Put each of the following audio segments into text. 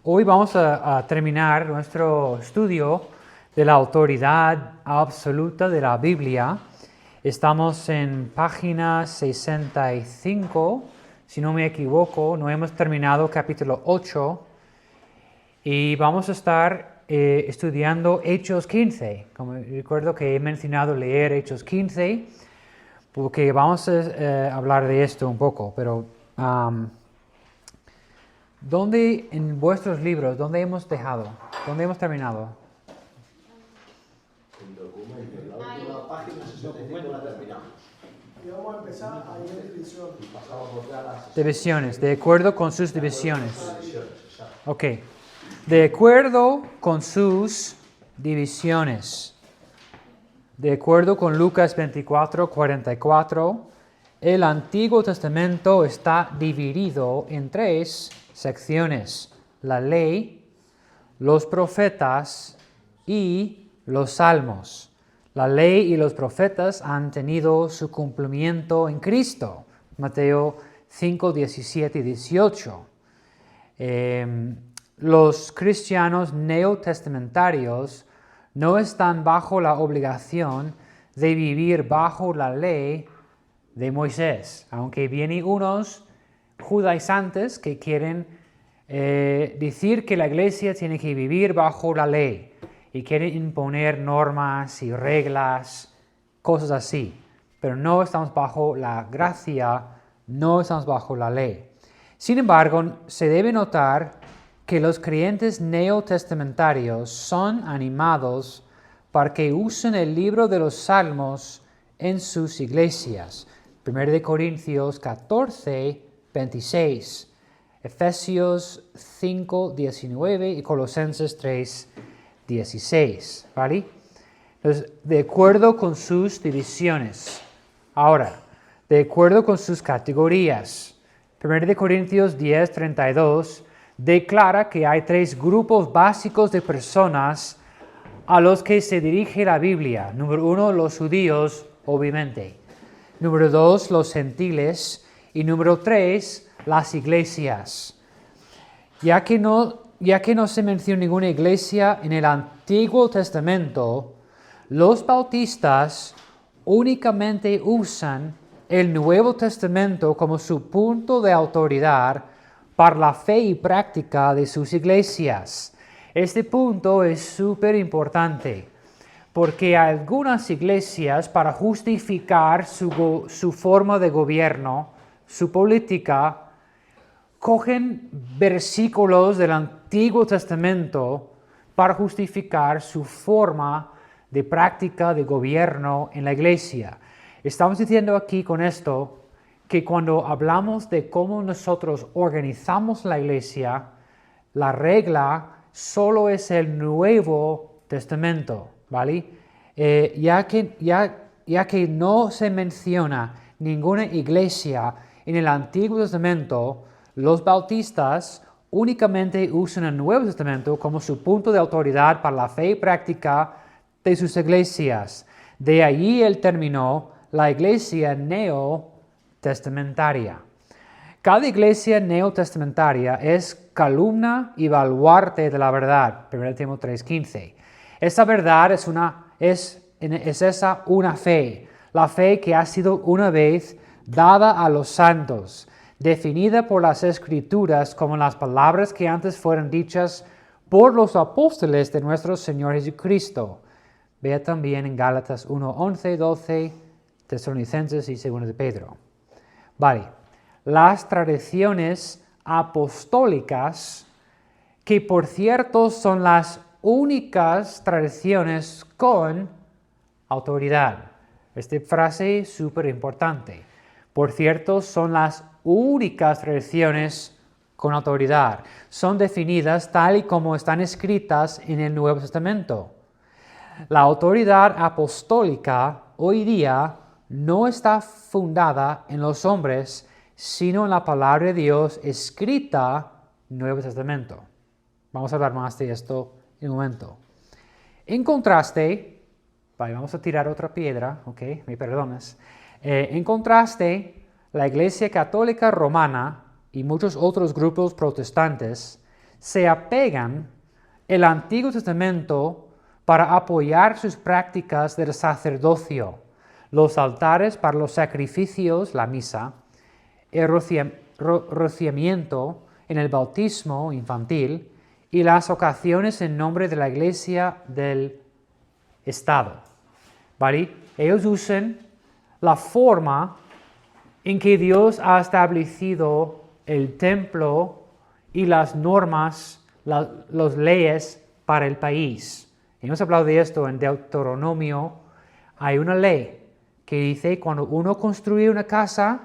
Hoy vamos a terminar nuestro estudio de la autoridad absoluta de la Biblia. Estamos en página 65, si no me equivoco, no hemos terminado capítulo 8 y vamos a estar estudiando Hechos 15. Como recuerdo que he mencionado leer Hechos 15, porque vamos a hablar de esto un poco, pero ¿dónde en vuestros libros, dónde hemos dejado? ¿Dónde hemos terminado? En documento, en la última página 65 la terminamos. Y vamos a empezar a ir división. Y pasamos ya a las Divisiones, de acuerdo con sus divisiones. divisiones, exacto. Ok. De acuerdo con sus divisiones. De acuerdo con Lucas 24:44, el Antiguo Testamento está dividido en 3 secciones: la ley, los profetas y los salmos. La ley y los profetas han tenido su cumplimiento en Cristo. Mateo 5, 17 y 18. Los cristianos neotestamentarios no están bajo la obligación de vivir bajo la ley de Moisés, aunque vienen unos judaizantes que quieren decir que la iglesia tiene que vivir bajo la ley y quieren imponer normas y reglas, cosas así. Pero no estamos bajo la gracia, no estamos bajo la ley. Sin embargo, se debe notar que los creyentes neotestamentarios son animados para que usen el libro de los Salmos en sus iglesias. 1 Corintios 14, 26, Efesios 5, 19 y Colosenses 3, 16. ¿Vale? Entonces, de acuerdo con sus divisiones. Ahora, de acuerdo con sus categorías. 1 Corintios 10, 32 declara que hay 3 grupos básicos de personas a los que se dirige la Biblia. Número 1, los judíos, obviamente. Número 2, los gentiles. Y número 3, las iglesias. Ya que no se menciona ninguna iglesia en el Antiguo Testamento, los bautistas únicamente usan el Nuevo Testamento como su punto de autoridad para la fe y práctica de sus iglesias. Este punto es súper importante, porque algunas iglesias, para justificar su forma de gobierno, su política, cogen versículos del Antiguo Testamento para justificar su forma de práctica de gobierno en la iglesia. Estamos diciendo aquí con esto que cuando hablamos de cómo nosotros organizamos la iglesia, la regla solo es el Nuevo Testamento, ¿vale? Ya que no se menciona ninguna iglesia en el Antiguo Testamento, los bautistas únicamente usan el Nuevo Testamento como su punto de autoridad para la fe y práctica de sus iglesias. De allí el término la iglesia neotestamentaria. Cada iglesia neotestamentaria es columna y baluarte de la verdad. 1 Timoteo 3:15. Esa verdad es una fe. La fe que ha sido una vez dada a los santos, definida por las Escrituras como las palabras que antes fueron dichas por los apóstoles de nuestro Señor Jesucristo. Vea también en Gálatas 1:11, 12, Tesalonicenses y 2 de Pedro. Vale, las tradiciones apostólicas, que por cierto son las únicas tradiciones con autoridad. Esta frase es súper importante. Por cierto, son las únicas tradiciones con autoridad. Son definidas tal y como están escritas en el Nuevo Testamento. La autoridad apostólica hoy día no está fundada en los hombres, sino en la palabra de Dios escrita en el Nuevo Testamento. Vamos a hablar más de esto en un momento. En contraste, vamos a tirar otra piedra, ¿ok? Me perdonas. En contraste, la Iglesia Católica Romana y muchos otros grupos protestantes se apegan al Antiguo Testamento para apoyar sus prácticas del sacerdocio, los altares para los sacrificios, la misa, el rociamiento en el bautismo infantil y las ocasiones en nombre de la Iglesia del Estado. ¿Vale? Ellos usan la forma en que Dios ha establecido el templo y las normas, las leyes para el país. Hemos hablado de esto en Deuteronomio. Hay una ley que dice cuando uno construye una casa,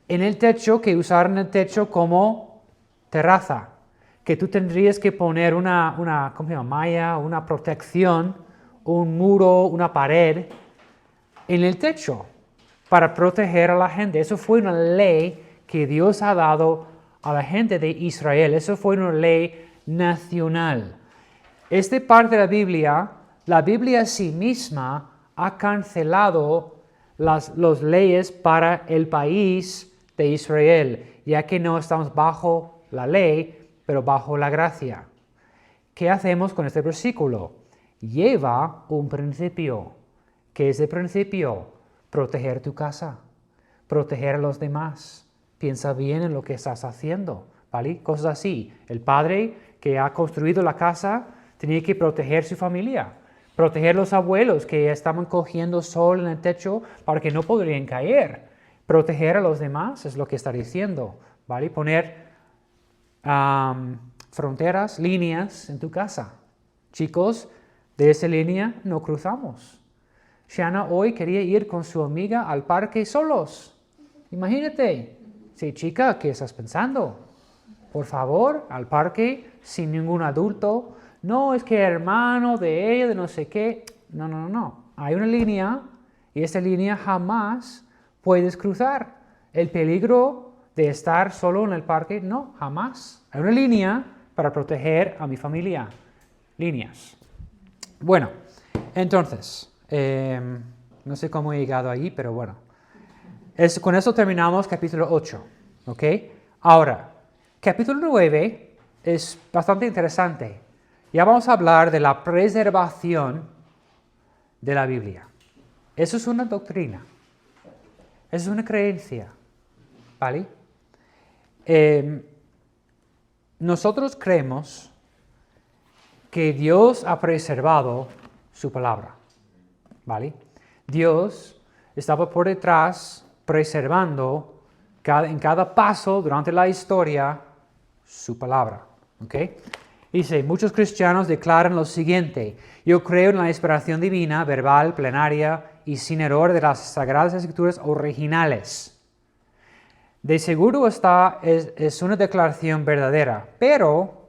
en el techo, que usaran el techo como terraza, que tú tendrías que poner una ¿cómo se llama? Malla, una protección, un muro, una pared en el techo para proteger a la gente. Eso fue una ley que Dios ha dado a la gente de Israel. Eso fue una ley nacional. Esta parte de la Biblia sí misma ha cancelado las leyes para el país de Israel, ya que no estamos bajo la ley, pero bajo la gracia. ¿Qué hacemos con este versículo? Lleva un principio. ¿Qué es el principio? Proteger tu casa, proteger a los demás. Piensa bien en lo que estás haciendo, ¿vale? Cosas así. El padre que ha construido la casa tenía que proteger su familia, proteger los abuelos que estaban cogiendo sol en el techo para que no podrían caer. Proteger a los demás es lo que está diciendo, ¿vale? Poner fronteras, líneas en tu casa. Chicos, de esa línea no cruzamos. Shanna hoy quería ir con su amiga al parque solos. Imagínate. Sí, chica, ¿qué estás pensando? Por favor, al parque sin ningún adulto. No, es que hermano de ella, de no sé qué. No. Hay una línea y esa línea jamás puedes cruzar. El peligro de estar solo en el parque, no, jamás. Hay una línea para proteger a mi familia. Líneas. Bueno, entonces, no sé cómo he llegado ahí, pero bueno. Con eso terminamos capítulo 8. ¿Ok? Ahora, capítulo 9 es bastante interesante. Ya vamos a hablar de la preservación de la Biblia. Eso es una doctrina. Eso es una creencia. ¿Vale? Nosotros creemos que Dios ha preservado su palabra. ¿Vale? Dios estaba por detrás preservando en cada paso durante la historia su palabra. ¿Ok? Dice, muchos cristianos declaran lo siguiente: yo creo en la inspiración divina, verbal, plenaria y sin error de las Sagradas Escrituras originales. De seguro es una declaración verdadera, pero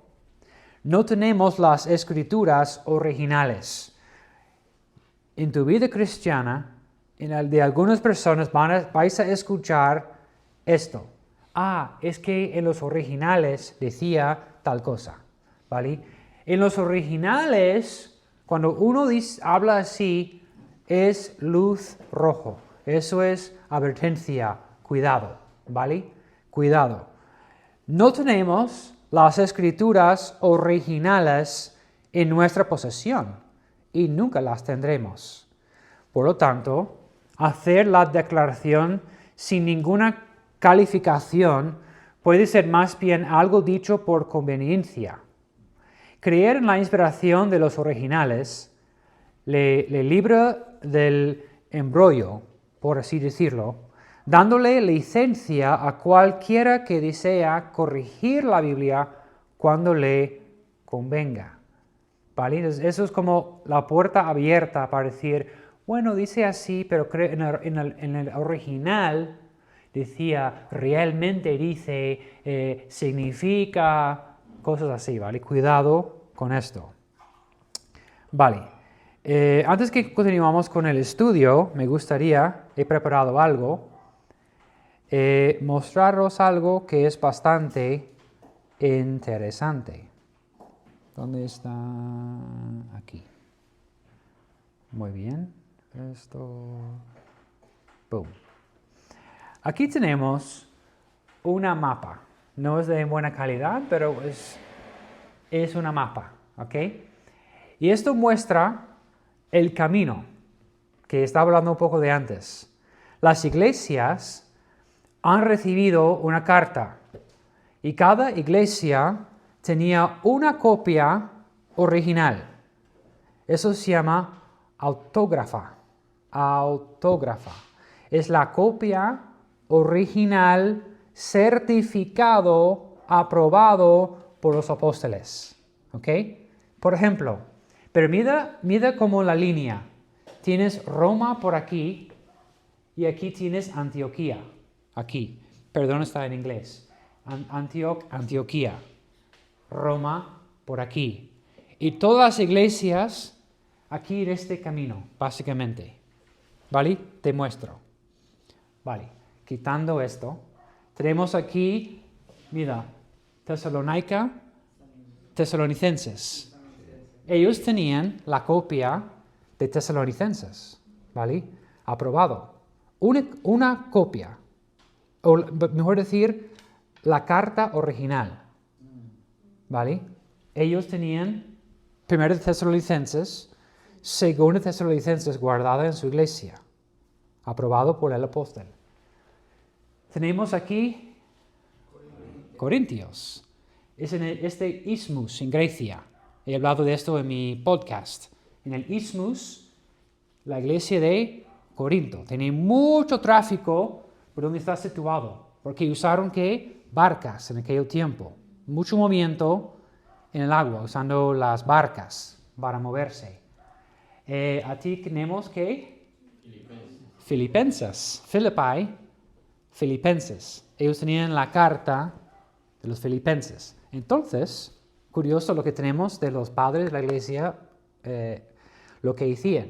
no tenemos las Escrituras originales. En tu vida cristiana, de algunas personas vais a escuchar esto. Es que en los originales decía tal cosa. ¿Vale? En los originales, cuando uno habla así, es luz rojo. Eso es advertencia, cuidado, ¿vale? Cuidado. No tenemos las escrituras originales en nuestra posesión y nunca las tendremos. Por lo tanto, hacer la declaración sin ninguna calificación puede ser más bien algo dicho por conveniencia. Creer en la inspiración de los originales le libra del embrollo, por así decirlo, dándole licencia a cualquiera que desea corregir la Biblia cuando le convenga. ¿Vale? Entonces, eso es como la puerta abierta para decir, bueno, dice así, pero en el original decía, realmente dice, significa, cosas así, ¿vale? Cuidado con esto. Vale. Antes que continuemos con el estudio, me gustaría, he preparado algo, mostraros algo que es bastante interesante. ¿Dónde está? Aquí. Muy bien. Esto. Boom. Aquí tenemos una mapa. No es de buena calidad, pero es es una mapa, ¿ok? Y esto muestra el camino que estaba hablando un poco de antes. Las iglesias han recibido una carta y cada iglesia tenía una copia original. Eso se llama autógrafa. Autógrafa. Es la copia original, certificado, aprobado por los apóstoles. ¿Ok? Por ejemplo, pero mira como la línea. Tienes Roma por aquí y aquí tienes Antioquía. Aquí. Perdón, está en inglés. Antioquía. Roma por aquí. Y todas las iglesias aquí en este camino, básicamente. ¿Vale? Te muestro. Vale. Quitando esto, tenemos aquí, mira, Tesalonicenses. Ellos tenían la copia de Tesalonicenses, ¿vale? Aprobado. Una copia, o mejor decir, la carta original, ¿vale? Ellos tenían 1 Tesalonicenses, 2 Tesalonicenses guardada en su iglesia, aprobado por el apóstol. Tenemos aquí Corintios. Es en este Isthmus, en Grecia. He hablado de esto en mi podcast. En el Isthmus, la iglesia de Corinto. Tenía mucho tráfico por donde está situado. Porque usaron, ¿qué? Barcas en aquel tiempo. Mucho movimiento en el agua, usando las barcas para moverse. Aquí tenemos, ¿qué? Filipenses. Filipenses. Ellos tenían la carta de los filipenses. Entonces, curioso lo que tenemos de los padres de la iglesia, lo que hacían.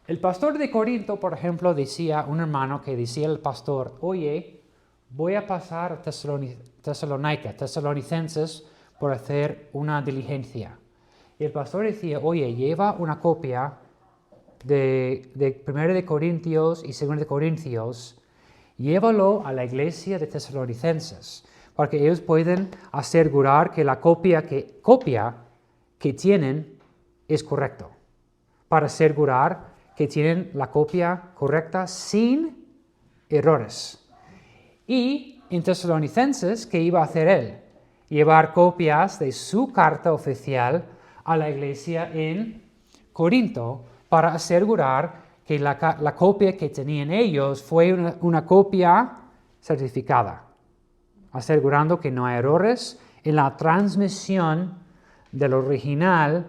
El pastor de Corinto, por ejemplo, decía, un hermano que decía al pastor, oye, voy a pasar a Tesalonicenses por hacer una diligencia. Y el pastor decía, oye, lleva una copia de 1 de Corintios y 2 de Corintios, llévalo a la iglesia de Tesalonicenses, para que ellos puedan asegurar que la copia que tienen es correcta, para asegurar que tienen la copia correcta sin errores. Y en Tesalonicenses, ¿qué iba a hacer él? Llevar copias de su carta oficial a la iglesia en Corinto para asegurar que la copia que tenían ellos fue una copia certificada, asegurando que no hay errores en la transmisión del original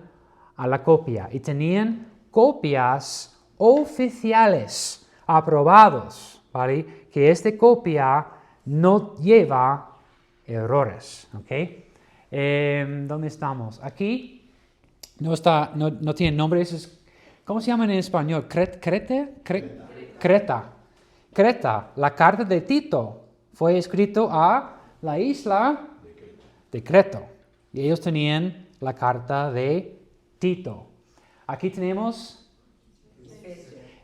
a la copia. Y tenían copias oficiales aprobados, ¿vale? Que esta copia no lleva errores, ¿ok? ¿Dónde estamos? Aquí no tiene nombre. ¿Cómo se llaman en español? Creta. La carta de Tito fue escrito a la isla de Creta. Y ellos tenían la carta de Tito. Aquí tenemos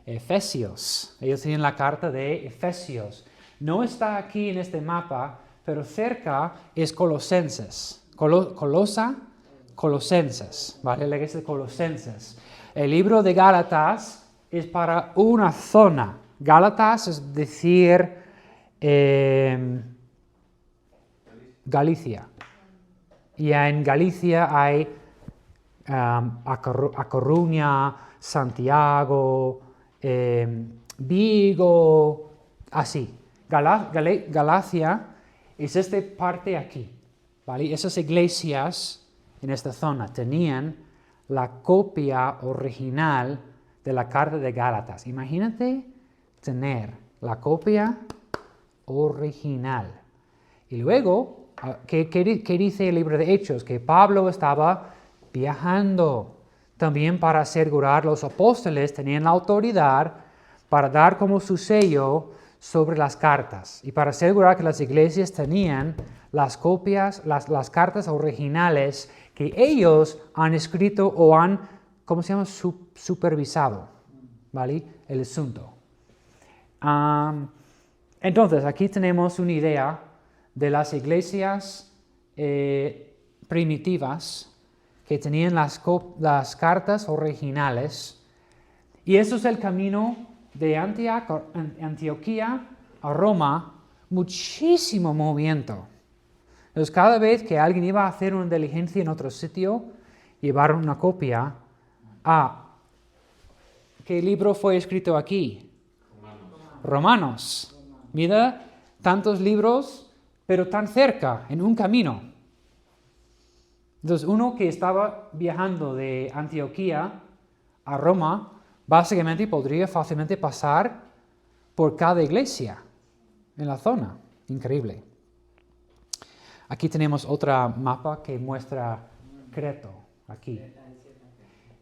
Efesios. Ellos tienen la carta de Efesios. No está aquí en este mapa, pero cerca es Colosenses. Colosenses, ¿vale? La iglesia de Colosenses. El libro de Gálatas es para una zona. Gálatas es decir Galicia. Y en Galicia hay A Coruña, Santiago, Vigo, así. Galacia es esta parte aquí, ¿vale? Esas iglesias en esta zona tenían la copia original de la carta de Gálatas. Imagínate tener la copia original. Y luego, ¿qué dice el libro de Hechos? Que Pablo estaba viajando también para asegurar los apóstoles tenían la autoridad para dar como su sello sobre las cartas y para asegurar que las iglesias tenían las copias, las cartas originales que ellos han escrito o han, ¿cómo se llama? Supervisado, ¿vale? El asunto. Entonces, aquí tenemos una idea de las iglesias primitivas que tenían las cartas originales. Y eso es el camino de Antioquía a Roma, muchísimo movimiento. Entonces, cada vez que alguien iba a hacer una diligencia en otro sitio, llevaron una copia. ¿Qué libro fue escrito aquí? Romanos. Mira, tantos libros, pero tan cerca, en un camino. Entonces, uno que estaba viajando de Antioquía a Roma, básicamente podría fácilmente pasar por cada iglesia en la zona. Increíble. Aquí tenemos otro mapa que muestra Creto, aquí.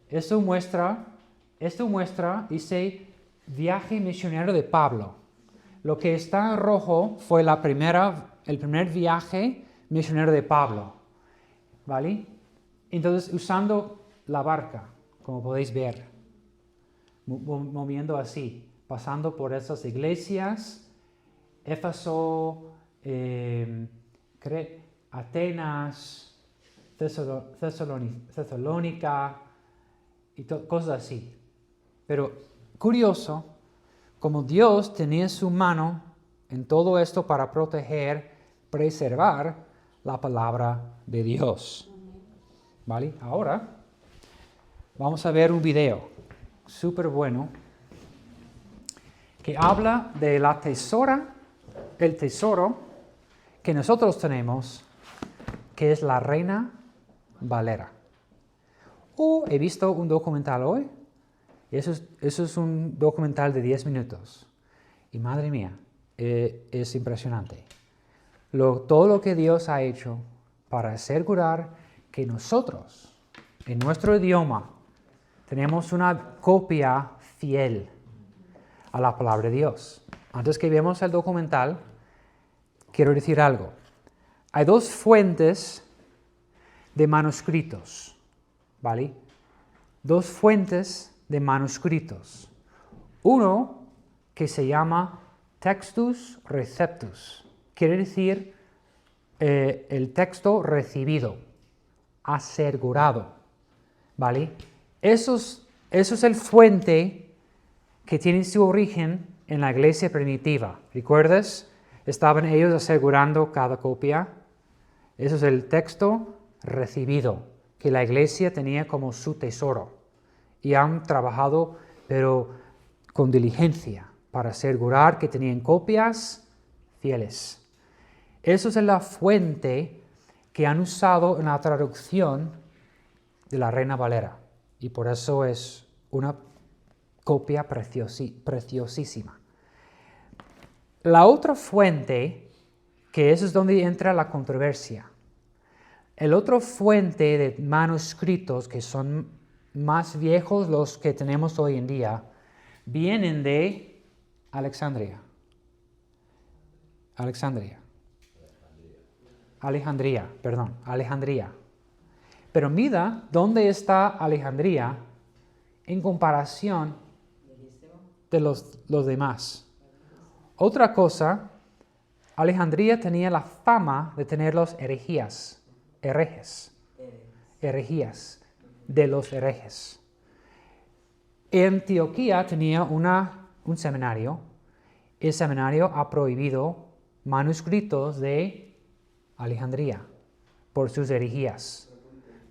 Esto muestra, dice, viaje misionero de Pablo. Lo que está en rojo fue el primer viaje misionero de Pablo. ¿Vale? Entonces, usando la barca, como podéis ver, moviendo así, pasando por esas iglesias, Éfeso, Atenas, Tesalónica y cosas así. Pero curioso, como Dios tenía su mano en todo esto para proteger, preservar la palabra de Dios. ¿Vale? Ahora vamos a ver un video súper bueno que habla de el tesoro que nosotros tenemos, que es la Reina Valera. He visto un documental hoy, y eso es un documental de 10 minutos. Y madre mía, es impresionante. Todo lo que Dios ha hecho para asegurar que nosotros, en nuestro idioma, tenemos una copia fiel a la palabra de Dios. Antes que veamos el documental, quiero decir algo. Hay dos fuentes de manuscritos, ¿vale? Dos fuentes de manuscritos. Uno que se llama Textus Receptus. Quiere decir el texto recibido, asegurado, ¿vale? Eso es el fuente que tiene su origen en la iglesia primitiva. ¿Recuerdas? Estaban ellos asegurando cada copia. Eso es el texto recibido, que la iglesia tenía como su tesoro. Y han trabajado, pero con diligencia, para asegurar que tenían copias fieles. Eso es la fuente que han usado en la traducción de la Reina Valera. Y por eso es una copia preciosísima. La otra fuente, que eso es donde entra la controversia. El otro fuente de manuscritos, que son más viejos los que tenemos hoy en día, vienen de Alejandría. Pero mira dónde está Alejandría en comparación de los demás. Otra cosa, Alejandría tenía la fama de tener los herejías de los herejes. Antioquía tenía un seminario. El seminario ha prohibido manuscritos de Alejandría por sus herejías,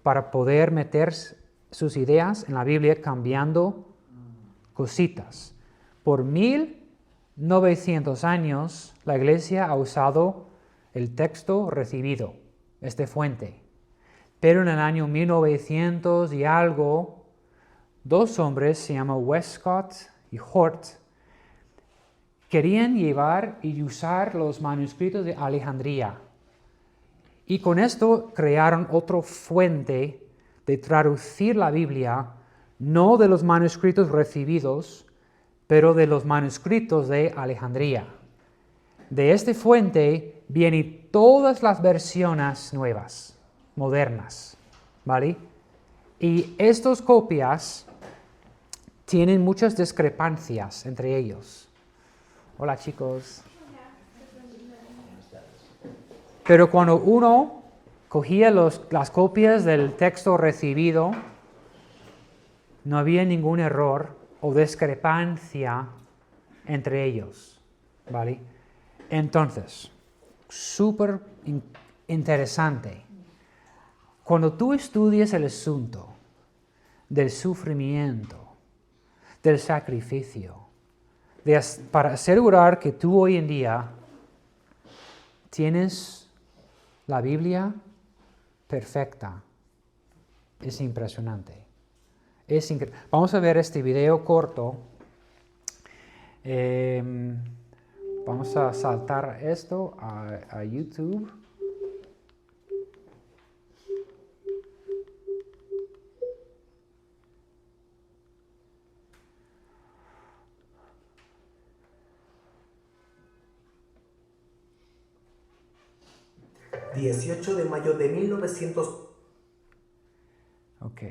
para poder meter sus ideas en la Biblia cambiando cositas. Por 1900 años la iglesia ha usado el texto recibido, fuente. Pero en el año 1900 y algo, dos hombres, se llaman Westcott y Hort, querían llevar y usar los manuscritos de Alejandría. Y con esto crearon otra fuente de traducir la Biblia, no de los manuscritos recibidos, pero de los manuscritos de Alejandría. De esta fuente vienen todas las versiones nuevas, modernas, ¿vale? Y estas copias tienen muchas discrepancias entre ellos. Hola, chicos. Pero cuando uno cogía las copias del texto recibido, no había ningún error o discrepancia entre ellos, ¿vale? Entonces, súper interesante. Cuando tú estudias el asunto del sufrimiento, del sacrificio, para asegurar que tú hoy en día tienes la Biblia perfecta, es impresionante. Vamos a ver este video corto. Vamos a saltar esto a YouTube. ...18 de mayo de 1900... Ok.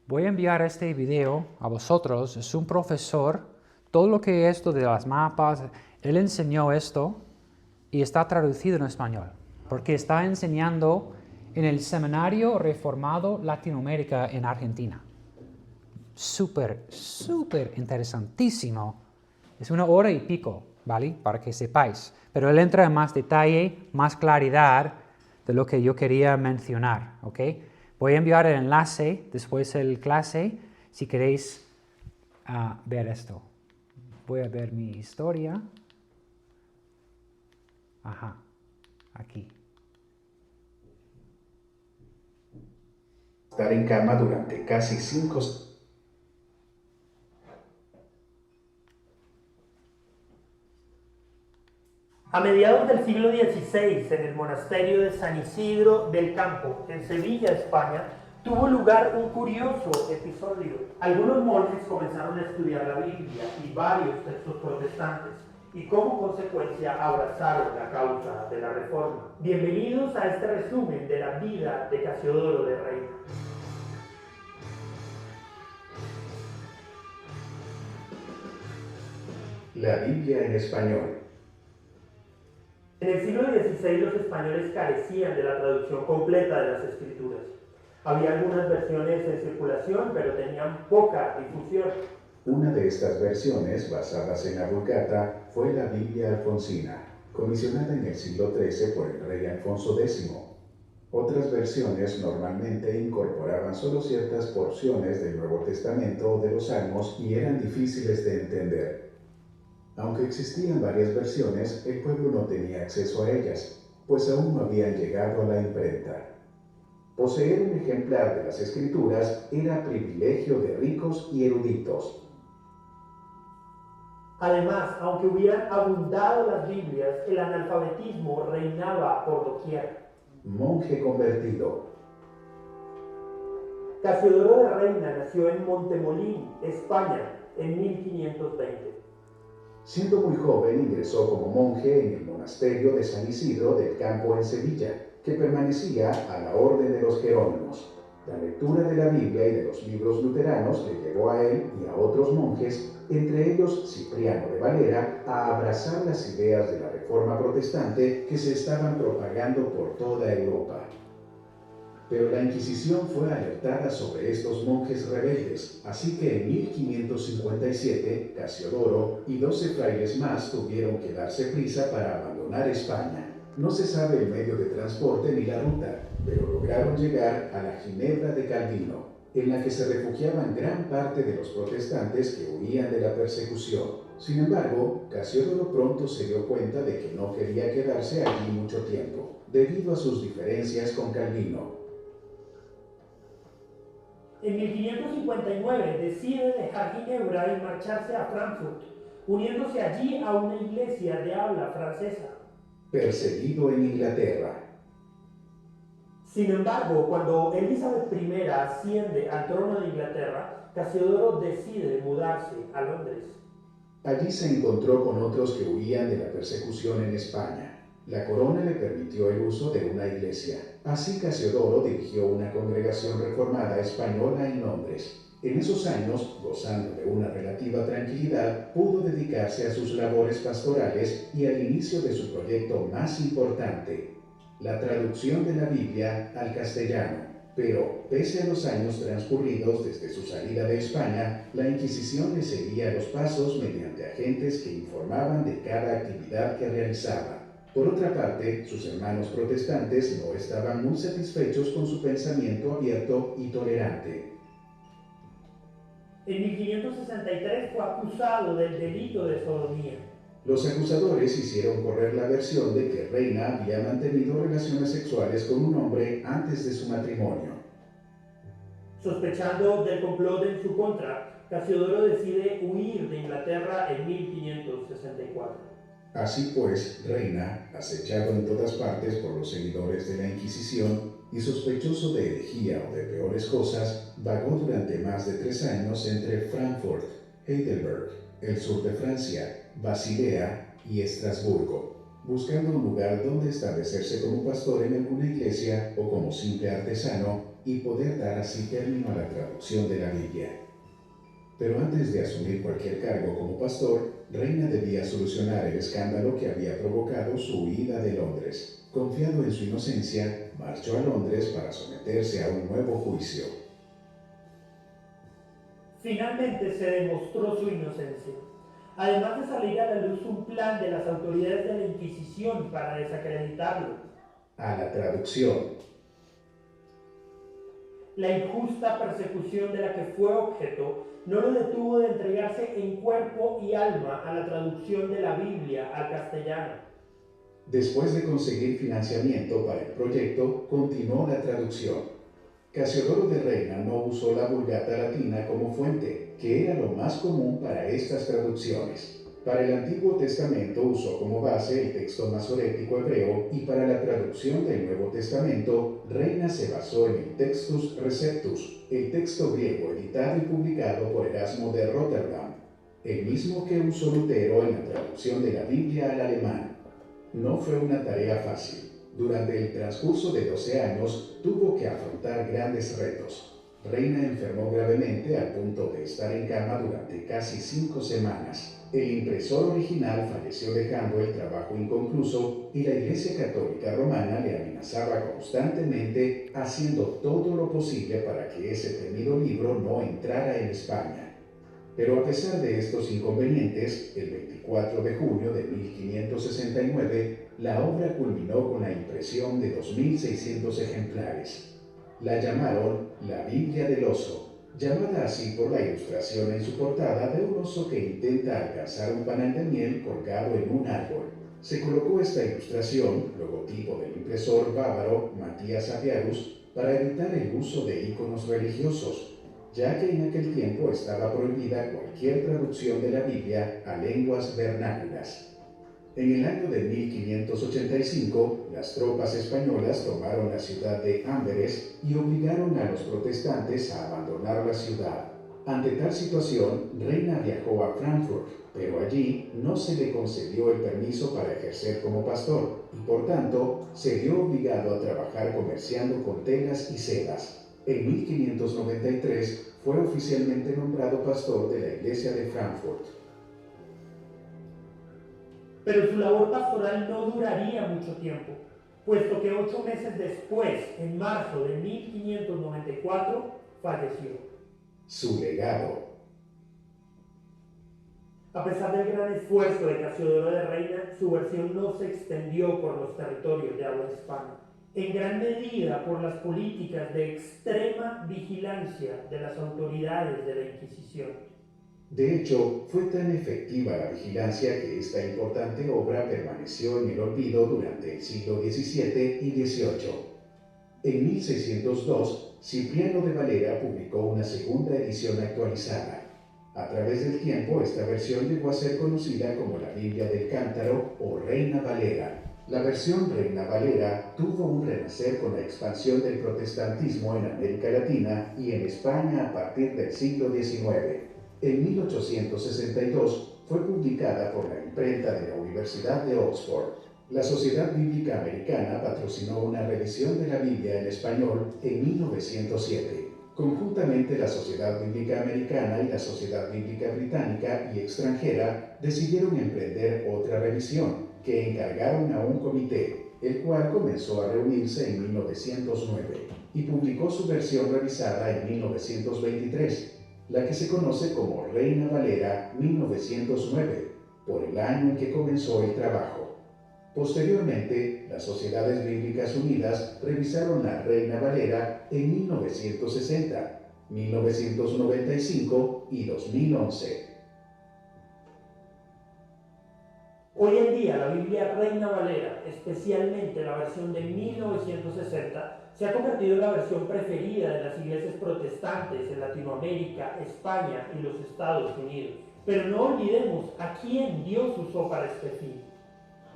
Voy a enviar este video a vosotros. Es un profesor. Todo lo que es esto de las mapas, él enseñó esto y está traducido en español. Porque está enseñando en el Seminario Reformado Latinoamérica en Argentina. Súper, súper interesantísimo. Es 1 hora y pico, ¿vale? Para que sepáis. Pero él entra en más detalle, más claridad de lo que yo quería mencionar, ¿ok? Voy a enviar el enlace después del clase si queréis ver esto. Voy a ver mi historia. Ajá, aquí. Estar en cama durante casi 5. A mediados del siglo XVI, en el monasterio de San Isidro del Campo, en Sevilla, España, tuvo lugar un curioso episodio. Algunos monjes comenzaron a estudiar la Biblia y varios textos protestantes, y como consecuencia abrazaron la causa de la Reforma. Bienvenidos a este resumen de la vida de Casiodoro de Reina. La Biblia en español. En el siglo XVI los españoles carecían de la traducción completa de las escrituras. Había algunas versiones en circulación, pero tenían poca difusión. Una de estas versiones, basadas en la Vulgata, fue la Biblia alfonsina, comisionada en el siglo XIII por el rey Alfonso X. Otras versiones normalmente incorporaban solo ciertas porciones del Nuevo Testamento o de los Salmos y eran difíciles de entender. Aunque existían varias versiones, el pueblo no tenía acceso a ellas, pues aún no habían llegado a la imprenta. Poseer un ejemplar de las Escrituras era privilegio de ricos y eruditos. Además, aunque hubieran abundado las Biblias, el analfabetismo reinaba por doquier. Monje convertido. Casiodoro de Reina nació en Montemolín, España, en 1520. Siendo muy joven, ingresó como monje en el monasterio de San Isidro del Campo en Sevilla, que permanecía a la orden de los Jerónimos. La lectura de la Biblia y de los libros luteranos le llevó a él y a otros monjes, entre ellos Cipriano de Valera, a abrazar las ideas de la Reforma protestante que se estaban propagando por toda Europa. Pero la Inquisición fue alertada sobre estos monjes rebeldes, así que en 1557 Casiodoro y 12 frailes más tuvieron que darse prisa para abandonar España. No se sabe el medio de transporte ni la ruta, pero lograron llegar a la Ginebra de Calvino, en la que se refugiaban gran parte de los protestantes que huían de la persecución. Sin embargo, Casiodoro pronto se dio cuenta de que no quería quedarse allí mucho tiempo, debido a sus diferencias con Calvino. En 1559 decide dejar Ginebra y marcharse a Frankfurt, uniéndose allí a una iglesia de habla francesa. Perseguido en Inglaterra. Sin embargo, cuando Elizabeth I asciende al trono de Inglaterra, Casiodoro decide mudarse a Londres. Allí se encontró con otros que huían de la persecución en España. La corona le permitió el uso de una iglesia. Así Casiodoro dirigió una congregación reformada española en Londres. En esos años, gozando de una relativa tranquilidad, pudo dedicarse a sus labores pastorales y al inicio de su proyecto más importante, la traducción de la Biblia al castellano. Pero, pese a los años transcurridos desde su salida de España, la Inquisición le seguía los pasos mediante agentes que informaban de cada actividad que realizaba. Por otra parte, sus hermanos protestantes no estaban muy satisfechos con su pensamiento abierto y tolerante. En 1563 fue acusado del delito de sodomía. Los acusadores hicieron correr la versión de que Reina había mantenido relaciones sexuales con un hombre antes de su matrimonio. Sospechando del complot en su contra, Casiodoro decide huir de Inglaterra en 1564. Así pues, Reina, acechado en todas partes por los seguidores de la Inquisición y sospechoso de herejía o de peores cosas, vagó durante más de 3 años entre Frankfurt, Heidelberg, el sur de Francia, Basilea y Estrasburgo, buscando un lugar donde establecerse como pastor en alguna iglesia o como simple artesano y poder dar así término a la traducción de la Biblia. Pero antes de asumir cualquier cargo como pastor, Reina debía solucionar el escándalo que había provocado su huida de Londres. Confiado en su inocencia, marchó a Londres para someterse a un nuevo juicio. Finalmente se demostró su inocencia. Además de salir a la luz un plan de las autoridades de la Inquisición para desacreditarlo. A la traducción. La injusta persecución de la que fue objeto no lo detuvo de entregarse en cuerpo y alma a la traducción de la Biblia al castellano. Después de conseguir financiamiento para el proyecto, continuó la traducción. Casiodoro de Reina no usó la Vulgata latina como fuente, que era lo más común para estas traducciones. Para el Antiguo Testamento usó como base el texto masorético hebreo y para la traducción del Nuevo Testamento, Reina se basó en el Textus Receptus, el texto griego editado y publicado por Erasmo de Rotterdam, el mismo que usó Lutero en la traducción de la Biblia al alemán. No fue una tarea fácil. Durante el transcurso de 12 años, tuvo que afrontar grandes retos. Reina enfermó gravemente al punto de estar en cama durante casi 5 semanas. El impresor original falleció dejando el trabajo inconcluso y la Iglesia Católica Romana le amenazaba constantemente haciendo todo lo posible para que ese temido libro no entrara en España. Pero a pesar de estos inconvenientes, el 24 de junio de 1569, la obra culminó con la impresión de 2.600 ejemplares. La llamaron la Biblia del Oso, llamada así por la ilustración en su portada de un oso que intenta alcanzar un panal de miel colgado en un árbol. Se colocó esta ilustración, logotipo del impresor bávaro Matías Apiarus, para evitar el uso de íconos religiosos, ya que en aquel tiempo estaba prohibida cualquier traducción de la Biblia a lenguas vernáculas. En el año de 1585, las tropas españolas tomaron la ciudad de Amberes y obligaron a los protestantes a abandonar la ciudad. Ante tal situación, Reina viajó a Frankfurt, pero allí no se le concedió el permiso para ejercer como pastor y por tanto se vio obligado a trabajar comerciando con telas y sedas. En 1593 fue oficialmente nombrado pastor de la iglesia de Frankfurt. Pero su labor pastoral no duraría mucho tiempo, puesto que 8 meses después, en marzo de 1594, falleció. Su legado. A pesar del gran esfuerzo de Casiodoro de Reina, su versión no se extendió por los territorios de habla hispana, en gran medida por las políticas de extrema vigilancia de las autoridades de la Inquisición. De hecho, fue tan efectiva la vigilancia que esta importante obra permaneció en el olvido durante el siglo XVII y XVIII. En 1602, Cipriano de Valera publicó una segunda edición actualizada. A través del tiempo, esta versión llegó a ser conocida como la Biblia del Cántaro o Reina Valera. La versión Reina Valera tuvo un renacer con la expansión del protestantismo en América Latina y en España a partir del siglo XIX. En 1862 fue publicada por la imprenta de la Universidad de Oxford. La Sociedad Bíblica Americana patrocinó una revisión de la Biblia en español en 1907. Conjuntamente, la Sociedad Bíblica Americana y la Sociedad Bíblica Británica y extranjera decidieron emprender otra revisión, que encargaron a un comité, el cual comenzó a reunirse en 1909 y publicó su versión revisada en 1923, la que se conoce como Reina Valera 1909, por el año en que comenzó el trabajo. Posteriormente, las Sociedades Bíblicas Unidas revisaron la Reina Valera en 1960, 1995 y 2011. Hoy en día la Biblia Reina Valera, especialmente la versión de 1960, se ha convertido en la versión preferida de las iglesias protestantes en Latinoamérica, España y los Estados Unidos. Pero no olvidemos a quién Dios usó para este fin.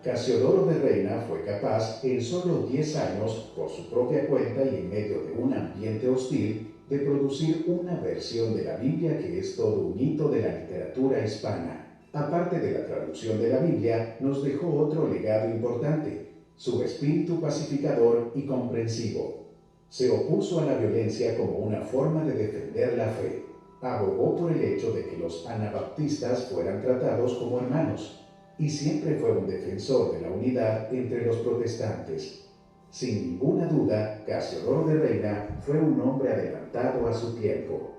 Casiodoro de Reina fue capaz, en solo 10 años, por su propia cuenta y en medio de un ambiente hostil, de producir una versión de la Biblia que es todo un hito de la literatura hispana. Aparte de la traducción de la Biblia, nos dejó otro legado importante: su espíritu pacificador y comprensivo. Se opuso a la violencia como una forma de defender la fe. Abogó por el hecho de que los anabaptistas fueran tratados como hermanos, y siempre fue un defensor de la unidad entre los protestantes. Sin ninguna duda, Casiodoro de Reina fue un hombre adelantado a su tiempo.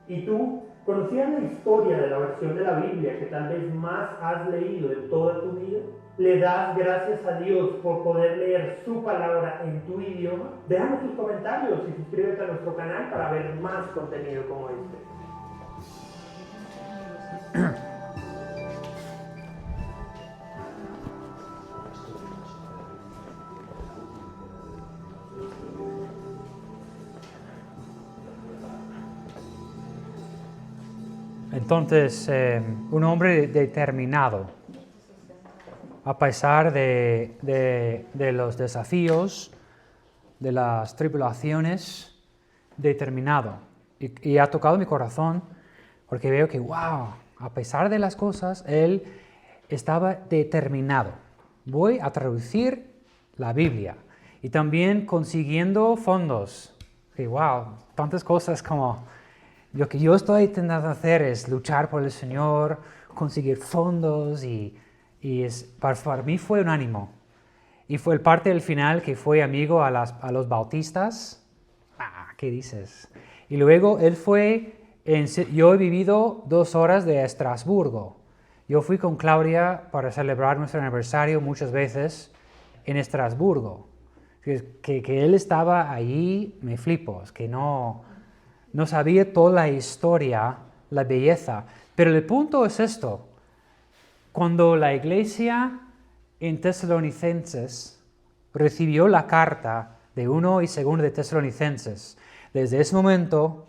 ¿Y tú? ¿Conocías la historia de la versión de la Biblia que tal vez más has leído en toda tu vida? ¿Le das gracias a Dios por poder leer su palabra en tu idioma? Déjanos tus comentarios y suscríbete a nuestro canal para ver más contenido como este. Entonces, un hombre determinado, a pesar de los desafíos, de las tribulaciones, determinado. Y ha tocado mi corazón porque veo que, wow, a pesar de las cosas, él estaba determinado. Voy a traducir la Biblia. Y también consiguiendo fondos. Y wow, tantas cosas como lo que yo estoy intentando hacer es luchar por el Señor, conseguir fondos y para mí fue un ánimo. Y fue el parte del final que fue amigo a los bautistas. ¿Qué dices? Y luego él fue, yo he vivido 2 horas de Estrasburgo. Yo fui con Claudia para celebrar nuestro aniversario muchas veces en Estrasburgo. Que él estaba allí, me flipo, es que no sabía toda la historia, la belleza. Pero el punto es esto: cuando la iglesia en Tesalonicenses recibió la carta de 1 y 2 de Tesalonicenses, desde ese momento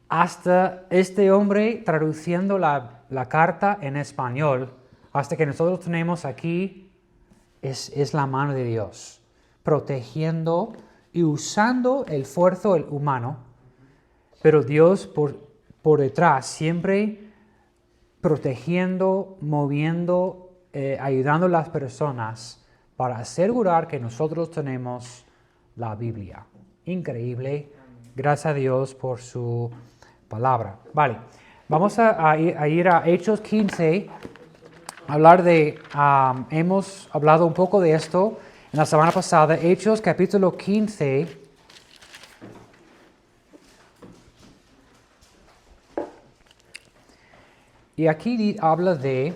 hasta este hombre traduciendo la carta en español, hasta que nosotros tenemos aquí, es la mano de Dios, protegiendo y usando el esfuerzo humano, pero Dios por detrás, siempre protegiendo, moviendo, ayudando a las personas para asegurar que nosotros tenemos la Biblia. Increíble. Gracias a Dios por su palabra. Vale, vamos a ir a Hechos 15. Hemos hablado un poco de esto en la semana pasada. Hechos capítulo 15. Y aquí habla de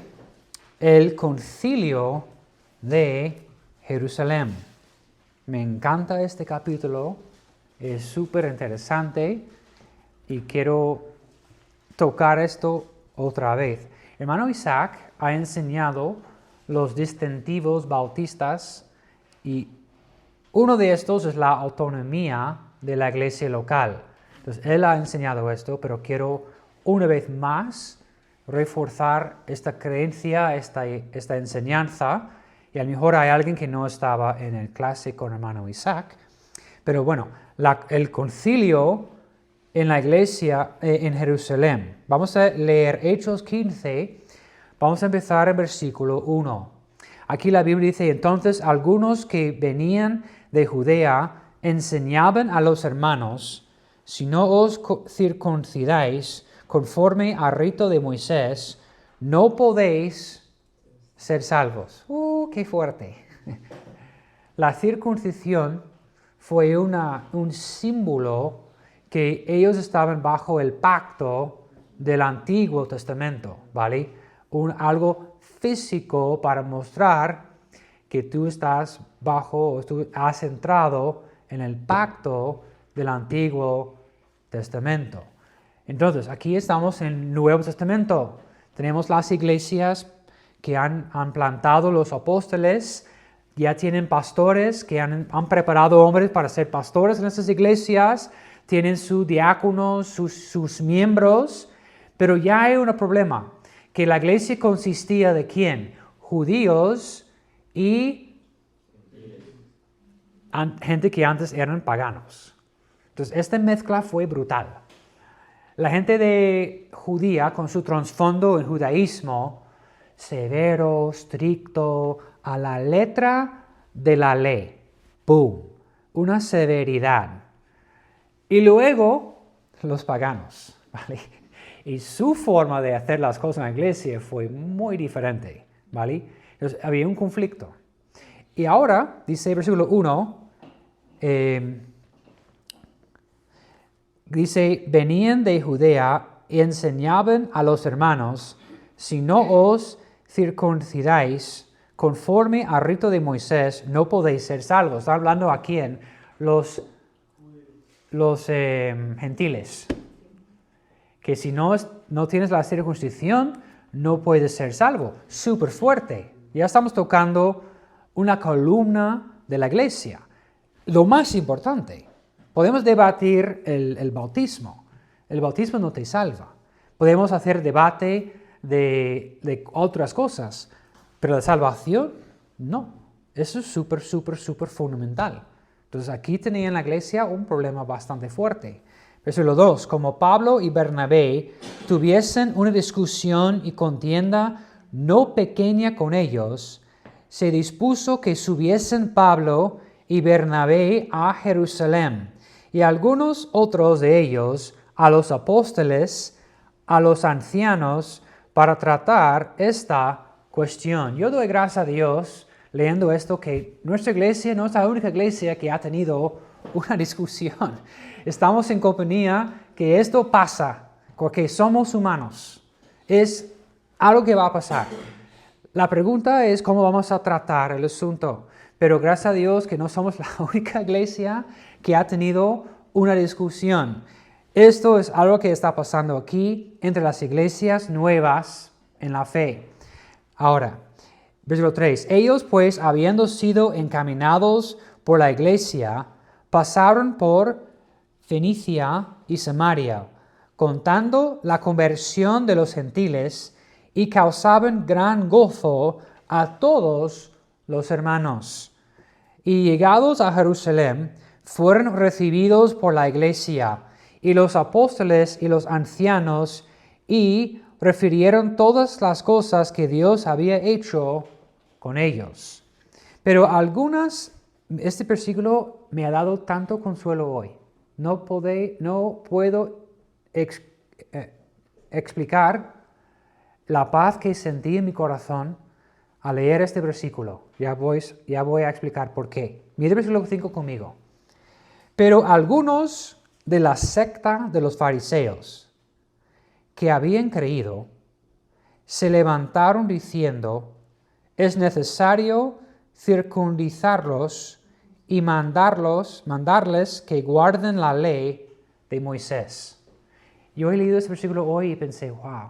el concilio de Jerusalén. Me encanta este capítulo, es súper interesante y quiero tocar esto otra vez. Hermano Isaac ha enseñado los distintivos bautistas y uno de estos es la autonomía de la iglesia local. Entonces, él ha enseñado esto, pero quiero una vez más reforzar esta creencia, esta enseñanza, y a lo mejor hay alguien que no estaba en el clase con hermano Isaac. Pero bueno, el concilio en la iglesia en Jerusalén. Vamos a leer Hechos 15, vamos a empezar en versículo 1. Aquí la Biblia dice: entonces algunos que venían de Judea enseñaban a los hermanos, si no os circuncidáis conforme al rito de Moisés, no podéis ser salvos. ¡Qué fuerte! La circuncisión fue un símbolo que ellos estaban bajo el pacto del Antiguo Testamento, ¿vale? Algo físico para mostrar que tú estás o tú has entrado en el pacto del Antiguo Testamento. Entonces, aquí estamos en el Nuevo Testamento. Tenemos las iglesias que han plantado los apóstoles, ya tienen pastores que han preparado hombres para ser pastores en estas iglesias, tienen sus diáconos, sus miembros, pero ya hay un problema, que la iglesia consistía de ¿quién? Judíos y gente que antes eran paganos. Entonces, esta mezcla fue brutal. La gente de Judía, con su trasfondo en judaísmo, severo, estricto, a la letra de la ley. ¡Boom! Una severidad. Y luego, los paganos, ¿vale? Y su forma de hacer las cosas en la iglesia fue muy diferente, ¿vale? Entonces, había un conflicto. Y ahora, dice el versículo 1, dice, venían de Judea y enseñaban a los hermanos, si no os circuncidáis conforme al rito de Moisés, no podéis ser salvos. Está hablando a quién? Los gentiles. Que si no tienes la circuncisión, no puedes ser salvo. Súper fuerte. Ya estamos tocando una columna de la iglesia. Lo más importante, podemos debatir el bautismo. El bautismo no te salva. Podemos hacer debate de otras cosas, pero la salvación, no. Eso es súper fundamental. Entonces aquí tenía en la iglesia un problema bastante fuerte. Versículo 2, como Pablo y Bernabé tuviesen una discusión y contienda no pequeña con ellos, se dispuso que subiesen Pablo y Bernabé a Jerusalén, y algunos otros de ellos a los apóstoles, a los ancianos, para tratar esta cuestión. Yo doy gracias a Dios leyendo esto, que nuestra iglesia no es la única iglesia que ha tenido una discusión. Estamos en compañía que esto pasa, porque somos humanos. Es algo que va a pasar. La pregunta es cómo vamos a tratar el asunto. Pero gracias a Dios que no somos la única iglesia que ha tenido una discusión. Esto es algo que está pasando aquí entre las iglesias nuevas en la fe. Ahora, versículo 3. Ellos pues, habiendo sido encaminados por la iglesia, pasaron por Fenicia y Samaria, contando la conversión de los gentiles, y causaban gran gozo a todos los hermanos. Y llegados a Jerusalén, fueron recibidos por la iglesia y los apóstoles y los ancianos, y refirieron todas las cosas que Dios había hecho con ellos. Pero este versículo me ha dado tanto consuelo hoy. No puedo explicar la paz que sentí en mi corazón al leer este versículo. Ya voy a explicar por qué. Mira el versículo 5 conmigo. Pero algunos de la secta de los fariseos que habían creído se levantaron diciendo: es necesario circuncidarlos y mandarles que guarden la ley de Moisés. Yo he leído este versículo hoy y pensé, wow.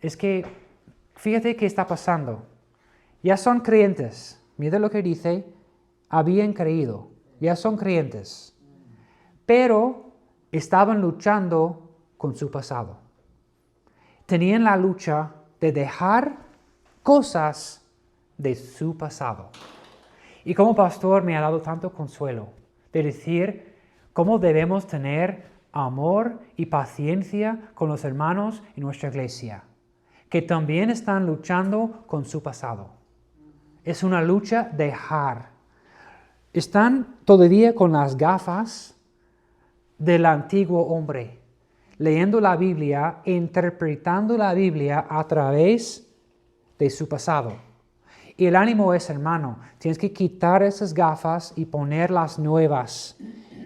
Es que, fíjate qué está pasando. Ya son creyentes. Mira lo que dice, habían creído. Ya son creyentes. Pero estaban luchando con su pasado. Tenían la lucha de dejar cosas de su pasado. Y como pastor me ha dado tanto consuelo de decir cómo debemos tener amor y paciencia con los hermanos en nuestra iglesia, que también están luchando con su pasado. Es una lucha de dejar. están todavía con las gafas del antiguo hombre, leyendo la Biblia, interpretando la Biblia a través de su pasado. Y el ánimo es, hermano, tienes que quitar esas gafas y poner las nuevas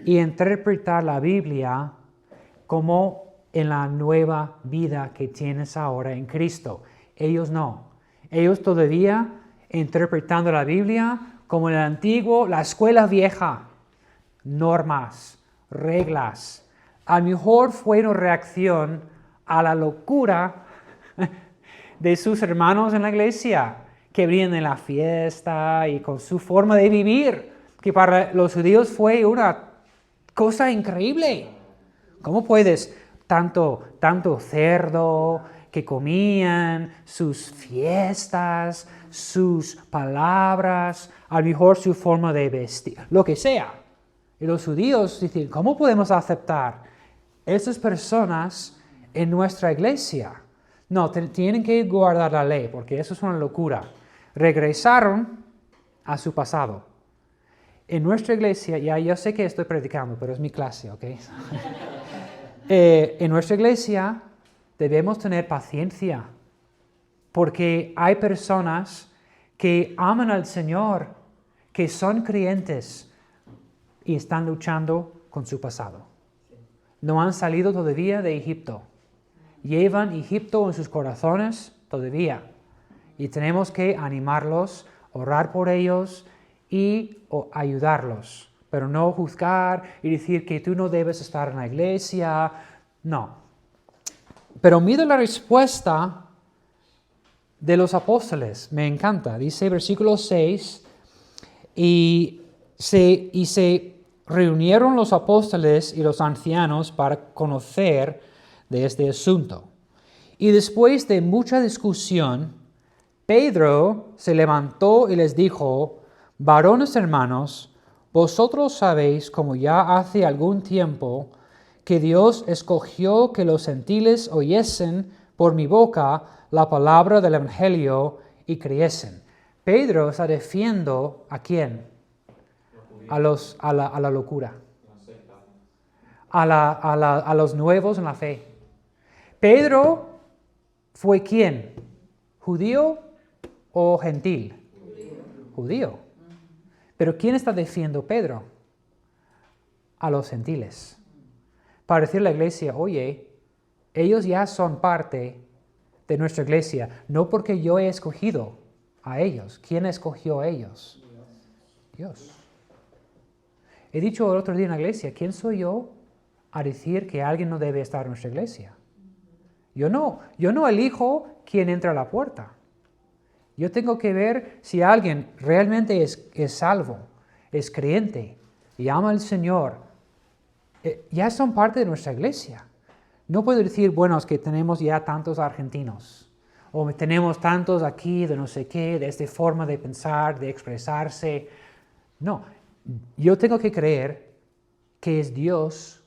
y interpretar la Biblia como en la nueva vida que tienes ahora en Cristo. Ellos no. Ellos todavía interpretando la Biblia como en el antiguo, la escuela vieja, normas, reglas. A lo mejor fue una reacción a la locura de sus hermanos en la iglesia, que venían en la fiesta y con su forma de vivir, que para los judíos fue una cosa increíble. ¿Cómo puedes tanto cerdo que comían, sus fiestas, sus palabras, a lo mejor su forma de vestir, lo que sea? Y los judíos dicen, ¿cómo podemos aceptar esas personas en nuestra iglesia? No, tienen que guardar la ley, porque eso es una locura. Regresaron a su pasado. En nuestra iglesia, ya yo sé que estoy predicando, pero es mi clase, ¿ok? En nuestra iglesia debemos tener paciencia, porque hay personas que aman al Señor, que son creyentes y están luchando con su pasado. No han salido todavía de Egipto. Llevan Egipto en sus corazones todavía. Y tenemos que animarlos, orar por ellos y ayudarlos. Pero no juzgar y decir que tú no debes estar en la iglesia. No. Pero mira la respuesta de los apóstoles. Me encanta. Dice versículo 6. Y se reunieron los apóstoles y los ancianos para conocer de este asunto. Y después de mucha discusión, Pedro se levantó y les dijo: varones hermanos, vosotros sabéis, como ya hace algún tiempo, que Dios escogió que los gentiles oyesen por mi boca la palabra del Evangelio y creyesen. Pedro está defiendo ¿a quién? A la locura. A los nuevos en la fe. Pedro fue ¿quién? ¿Judío o gentil? Judío. Pero ¿quién está defiendo Pedro? A los gentiles. Para decirle a la iglesia, oye, ellos ya son parte de nuestra iglesia, no porque yo he escogido a ellos. ¿Quién escogió a ellos? Dios. He dicho el otro día en la iglesia, ¿quién soy yo a decir que alguien no debe estar en nuestra iglesia? Yo no elijo quién entra a la puerta. Yo tengo que ver si alguien realmente es salvo, es creyente y ama al Señor. Ya son parte de nuestra iglesia. No puedo decir, bueno, es que tenemos ya tantos argentinos, o tenemos tantos aquí de no sé qué, de esta forma de pensar, de expresarse. No, yo tengo que creer que es Dios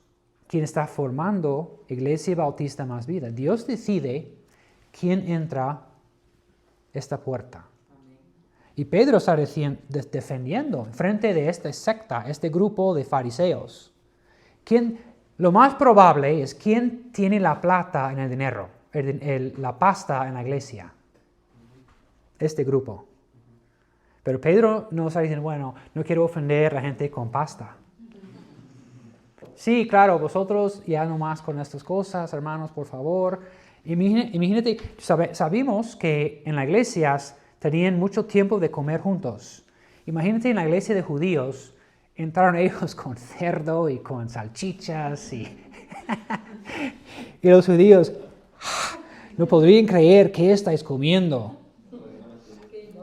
quien está formando Iglesia Bautista Más Vida. Dios decide quién entra esta puerta. Y Pedro está defendiendo en frente de esta secta, este grupo de fariseos. Lo más probable es quién tiene la plata en el dinero, la pasta en la iglesia. Este grupo. Pero Pedro no está diciendo, bueno, no quiero ofender a la gente con pasta. Sí, claro, vosotros ya no más con estas cosas, hermanos, por favor. Imagínate, sabemos que en las iglesias tenían mucho tiempo de comer juntos. Imagínate en la iglesia de judíos, entraron ellos con cerdo y con salchichas y los judíos no podrían creer que estáis comiendo.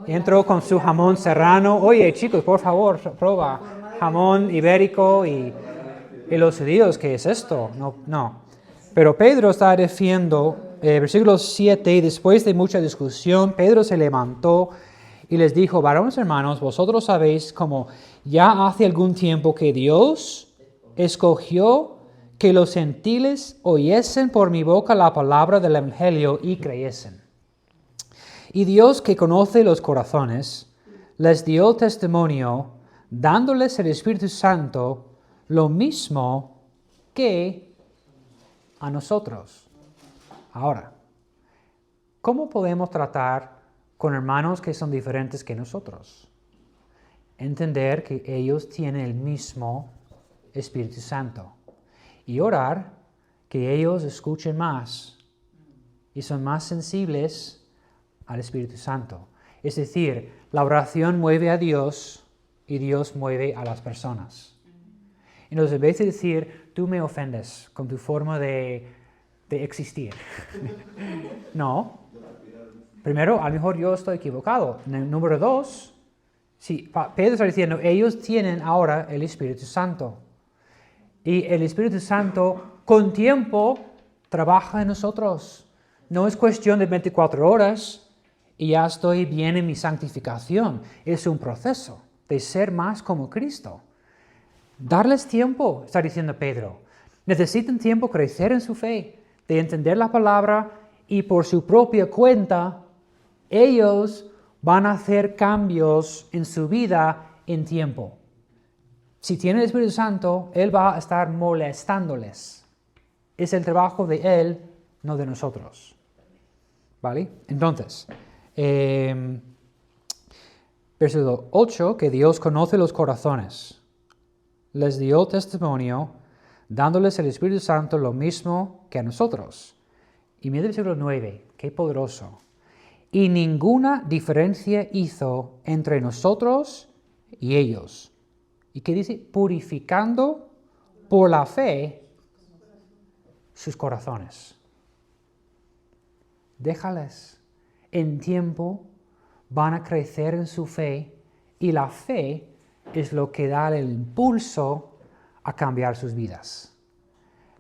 Entró con su jamón serrano. Oye, chicos, por favor, prueba jamón ibérico y los judíos, ¿qué es esto? No. Pero Pedro está diciendo, versículo 7, después de mucha discusión, Pedro se levantó y les dijo, varones hermanos, vosotros sabéis como ya hace algún tiempo que Dios escogió que los gentiles oyesen por mi boca la palabra del Evangelio y creyesen. Y Dios, que conoce los corazones, les dio testimonio dándoles el Espíritu Santo lo mismo que a nosotros. Ahora, ¿cómo podemos tratar con hermanos que son diferentes que nosotros? Entender que ellos tienen el mismo Espíritu Santo y orar que ellos escuchen más y son más sensibles al Espíritu Santo. Es decir, la oración mueve a Dios y Dios mueve a las personas. Entonces, en vez de decir, tú me ofendes con tu forma de existir. No. Primero, a lo mejor yo estoy equivocado. Número 2, sí, Pedro está diciendo, ellos tienen ahora el Espíritu Santo. Y el Espíritu Santo, con tiempo, trabaja en nosotros. No es cuestión de 24 horas y ya estoy bien en mi santificación. Es un proceso de ser más como Cristo. Darles tiempo, está diciendo Pedro. Necesitan tiempo crecer en su fe, de entender la palabra y por su propia cuenta, ellos van a hacer cambios en su vida en tiempo. Si tienen el Espíritu Santo, Él va a estar molestándoles. Es el trabajo de Él, no de nosotros. ¿Vale? Entonces, versículo 8, que Dios conoce los corazones. Les dio testimonio, dándoles el Espíritu Santo lo mismo que a nosotros. Y mira el versículo 9, qué poderoso. Y ninguna diferencia hizo entre nosotros y ellos. ¿Y qué dice? Purificando por la fe sus corazones. Déjales. En tiempo van a crecer en su fe y la fe es lo que da el impulso a cambiar sus vidas.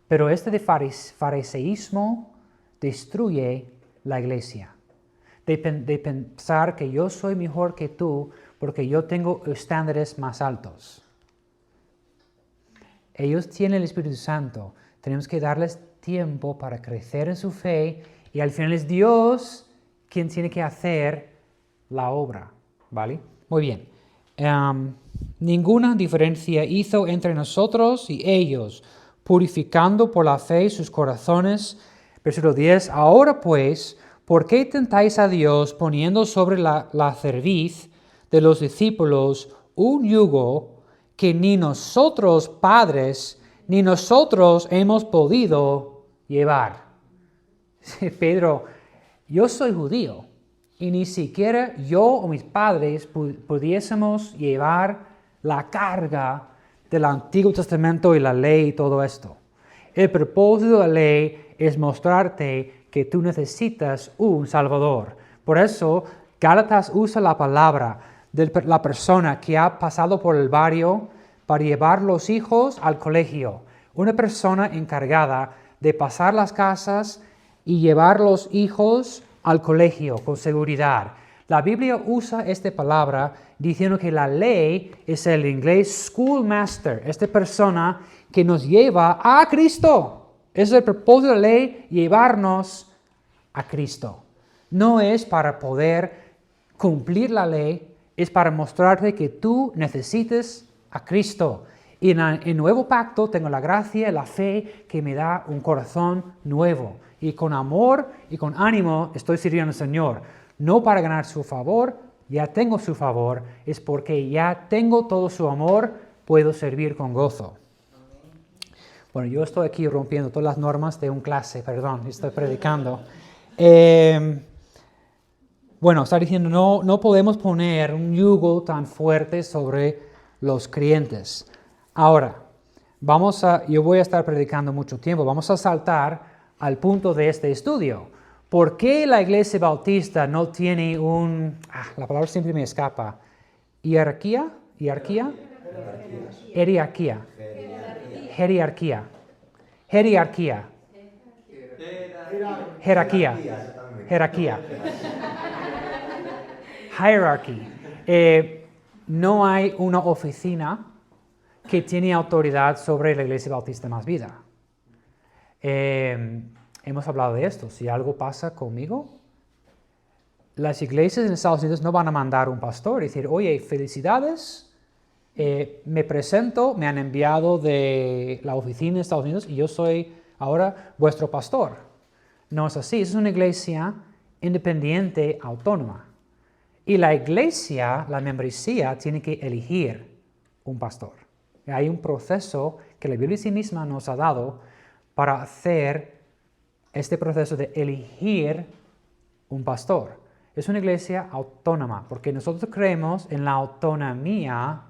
Pero este de fariseísmo destruye la iglesia. De pensar que yo soy mejor que tú porque yo tengo estándares más altos. Ellos tienen el Espíritu Santo. Tenemos que darles tiempo para crecer en su fe y al final es Dios quien tiene que hacer la obra. ¿Vale? Muy bien. Ninguna diferencia hizo entre nosotros y ellos, purificando por la fe sus corazones. Versículo 10. Ahora pues, ¿por qué tentáis a Dios poniendo sobre la cerviz de los discípulos un yugo que ni nosotros padres, ni nosotros hemos podido llevar? Pedro, yo soy judío y ni siquiera yo o mis padres pudiésemos llevar la carga del Antiguo Testamento y la ley y todo esto. El propósito de la ley es mostrarte que tú necesitas un Salvador. Por eso, Gálatas usa la palabra de la persona que ha pasado por el barrio para llevar los hijos al colegio. Una persona encargada de pasar las casas y llevar los hijos al colegio con seguridad. La Biblia usa esta palabra diciendo que la ley es el inglés schoolmaster, esta persona que nos lleva a Cristo. Es el propósito de la ley, llevarnos a Cristo. No es para poder cumplir la ley, es para mostrarte que tú necesitas a Cristo. Y en el nuevo pacto tengo la gracia y la fe que me da un corazón nuevo. Y con amor y con ánimo estoy sirviendo al Señor. No para ganar su favor, ya tengo su favor, es porque ya tengo todo su amor, puedo servir con gozo. Bueno, yo estoy aquí rompiendo todas las normas de un clase, perdón, estoy predicando. Bueno, está diciendo, no podemos poner un yugo tan fuerte sobre los creyentes. Ahora, yo voy a estar predicando mucho tiempo, vamos a saltar al punto de este estudio. ¿Por qué la Iglesia Bautista no tiene la palabra siempre me escapa, jerarquía? Hierarchy. No hay una oficina que tiene autoridad sobre la Iglesia Bautista Más Vida. Hemos hablado de esto. Si algo pasa conmigo, las iglesias en Estados Unidos no van a mandar un pastor y decir, oye, felicidades, me presento, me han enviado de la oficina de Estados Unidos y yo soy ahora vuestro pastor. No es así, es una iglesia independiente, autónoma. Y la iglesia, la membresía, tiene que elegir un pastor. Y hay un proceso que la Biblia en sí misma nos ha dado para hacer este proceso de elegir un pastor. Es una iglesia autónoma, porque nosotros creemos en la autonomía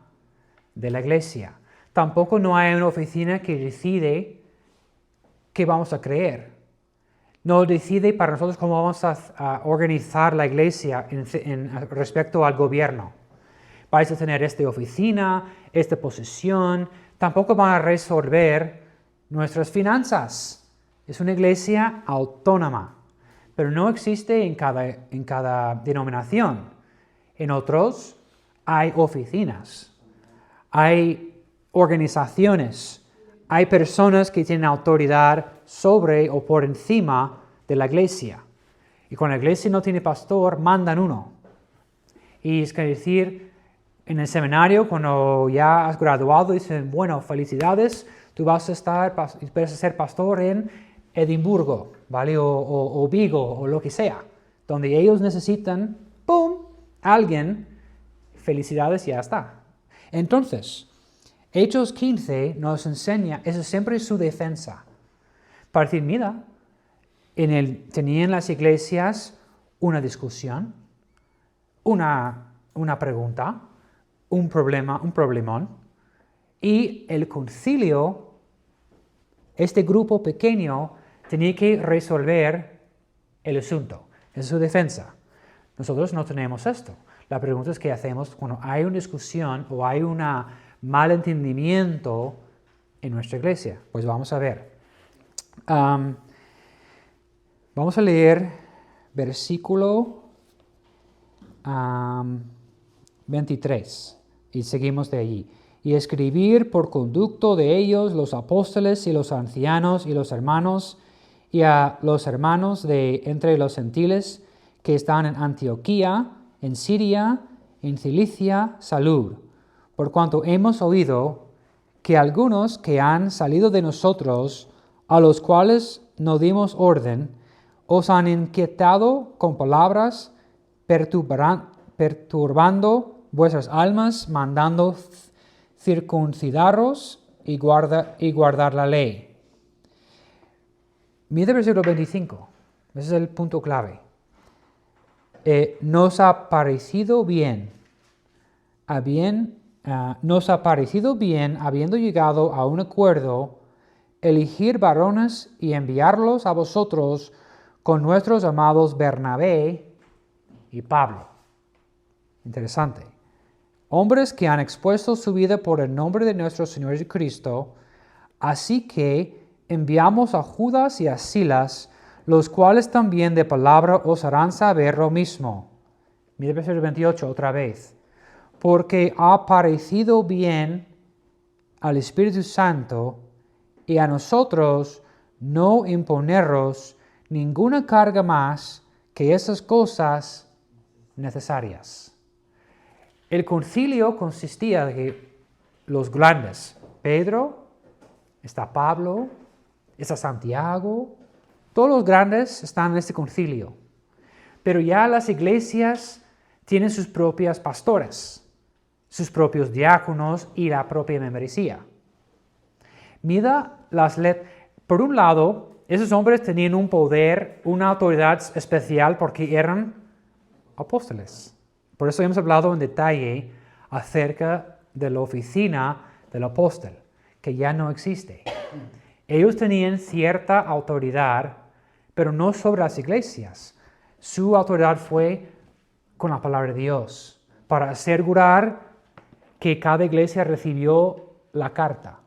de la iglesia. Tampoco no hay una oficina que decide qué vamos a creer. No decide para nosotros cómo vamos a organizar la iglesia respecto al gobierno. Vais a tener esta oficina, esta posición. Tampoco van a resolver nuestras finanzas. Es una iglesia autónoma, pero no existe en cada denominación. En otros hay oficinas. Hay organizaciones, hay personas que tienen autoridad sobre o por encima de la iglesia. Y cuando la iglesia no tiene pastor, mandan uno. Y es que decir, en el seminario, cuando ya has graduado, dicen, bueno, felicidades, tú vas a ser pastor en Edimburgo, ¿vale? O Vigo, o lo que sea. Donde ellos necesitan, ¡pum!, alguien, felicidades, ya está. Entonces, Hechos 15 nos enseña, eso es siempre su defensa. Para decir, mira, tenían las iglesias una discusión, una pregunta, un problemón, y el concilio, este grupo pequeño, tenía que resolver el asunto. Esa es su defensa. Nosotros no tenemos esto. La pregunta es qué hacemos cuando hay una discusión o hay un malentendimiento en nuestra iglesia. Pues vamos a ver. Vamos a leer versículo 23 y seguimos de allí. Y escribir por conducto de ellos los apóstoles y los ancianos y los hermanos y a los hermanos de entre los gentiles que están en Antioquía, en Siria, en Cilicia, salud, por cuanto hemos oído que algunos que han salido de nosotros, a los cuales no dimos orden, os han inquietado con palabras, perturbando vuestras almas, mandando circuncidaros y guardar la ley. Mira el versículo 25, ese es el punto clave. Nos ha parecido bien, habiendo llegado a un acuerdo, elegir varones y enviarlos a vosotros con nuestros amados Bernabé y Pablo. Interesante. Hombres que han expuesto su vida por el nombre de nuestro Señor Jesucristo, así que enviamos a Judas y a Silas, los cuales también de palabra os harán saber lo mismo. Mira el versículo 28 otra vez. Porque ha parecido bien al Espíritu Santo y a nosotros no imponeros ninguna carga más que esas cosas necesarias. El concilio consistía de que los grandes, Pedro, está Pablo, está Santiago, todos los grandes están en este concilio. Pero ya las iglesias tienen sus propias pastores, sus propios diáconos y la propia membresía. Mira las letras. Por un lado, esos hombres tenían un poder, una autoridad especial porque eran apóstoles. Por eso hemos hablado en detalle acerca de la oficina del apóstol, que ya no existe. Ellos tenían cierta autoridad, pero no sobre las iglesias. Su autoridad fue con la palabra de Dios, para asegurar que cada iglesia recibió la carta.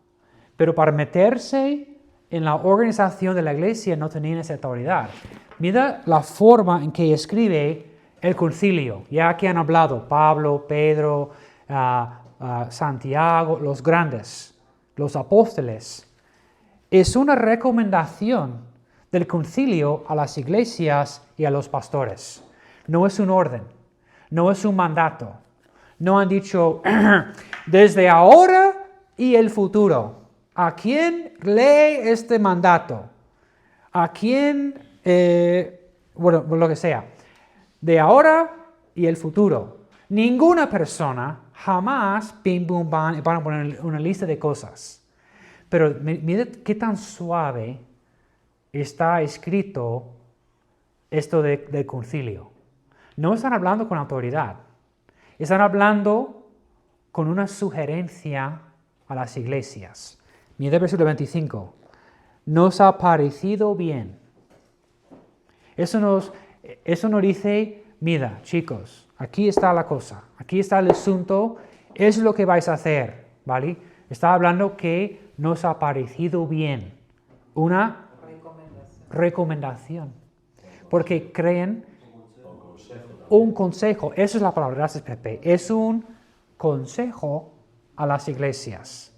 Pero para meterse en la organización de la iglesia no tenían esa autoridad. Mira la forma en que escribe el concilio, ya que han hablado Pablo, Pedro, Santiago, los grandes, los apóstoles. Es una recomendación del concilio a las iglesias y a los pastores. No es un orden, no es un mandato, No han dicho desde ahora y el futuro. ¿A quién lee este mandato? ¿A quién, bueno, lo que sea? De ahora y el futuro. Ninguna persona jamás, pim, pum, pam, van a poner una lista de cosas. Pero mira qué tan suave está escrito esto del concilio. No están hablando con autoridad. Están hablando con una sugerencia a las iglesias. Mira el versículo 25. Nos ha parecido bien. Eso nos dice, mira, chicos, aquí está la cosa, aquí está el asunto, es lo que vais a hacer, ¿vale? Está hablando que nos ha parecido bien. Una recomendación. Porque creen un consejo. Eso es la palabra, gracias Pepe. Es un consejo a las iglesias.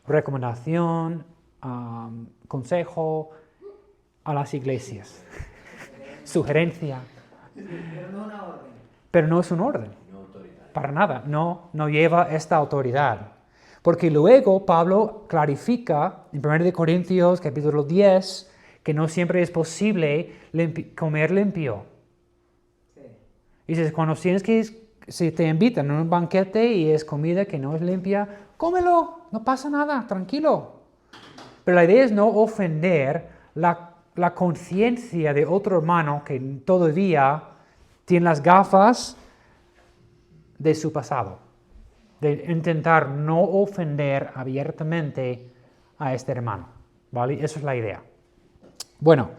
Recomendación, consejo a las iglesias. Sugerencia. Pero no es un orden. Para nada. No lleva esta autoridad. Porque luego Pablo clarifica en 1 Corintios capítulo 10 que no siempre es posible comer limpio. Y dices, cuando si te invitan a un banquete y es comida que no es limpia, cómelo, no pasa nada, tranquilo. Pero la idea es no ofender la conciencia de otro hermano que todavía tiene las gafas de su pasado. De intentar no ofender abiertamente a este hermano. ¿Vale? Eso es la idea. Bueno,